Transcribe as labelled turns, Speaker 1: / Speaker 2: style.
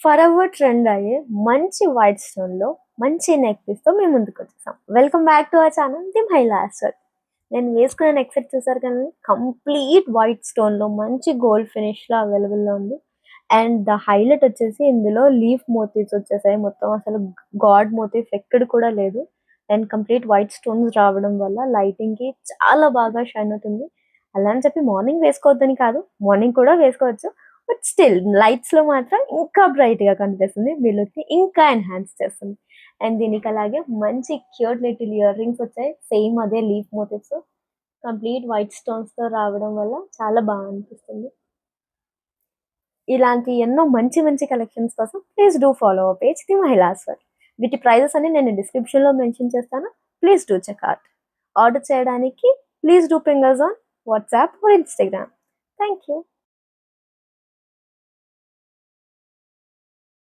Speaker 1: For ever trend అయ్యే మంచి white స్టోన్‌లో మంచి నెక్ పీస్‌తో మేము ముందుకొచ్చేసాం. Welcome back to our channel the Mahila Aswad. నేను వేసుకున్న నెక్ సెట్ చూసారు కదండీ! కంప్లీట్ వైట్ స్టోన్‌లో మంచి గోల్డ్ ఫినిష్‌లో అవైలబుల్‌లో ఉంది. అండ్ ద హైలైట్ వచ్చేసి ఇందులో లీఫ్ మోటివ్స్ వచ్చేసాయి. మొత్తం అసలు గాడ్ మోటివ్ ఎక్కడ కూడా లేదు. అండ్ కంప్లీట్ వైట్ స్టోన్స్ రావడం వల్ల లైటింగ్‌కి చాలా బాగా షైన్ అవుతుంది. అలా అని చెప్పి మార్నింగ్ వేసుకోవద్దని కాదు. మార్నింగ్ కూడా వేసుకోవచ్చు. బట్ స్టిల్ లైట్స్‌లో మాత్రం ఇంకా బ్రైట్‌గా కనిపిస్తుంది. మీ లుక్‌ని ఇంకా ఎన్హాన్స్ చేస్తుంది. అండ్ దీనికి అలాగే మంచి క్యూట్ లిటిల్ ఇయర్ రింగ్స్ వచ్చాయి. సేమ్ అదే లీఫ్ మోటివ్స్ కంప్లీట్ వైట్ స్టోన్స్‌తో రావడం వల్ల చాలా బాగా అనిపిస్తుంది. ఇలాంటి ఎన్నో మంచి మంచి కలెక్షన్స్ కోసం please do follow our page the Mahilas world. వీటి ప్రైజెస్ అన్ని నేను డిస్క్రిప్షన్‌లో మెన్షన్ చేస్తాను. Please do check out. Order చేయడానికి please do ping us on WhatsApp or Instagram. Thank you.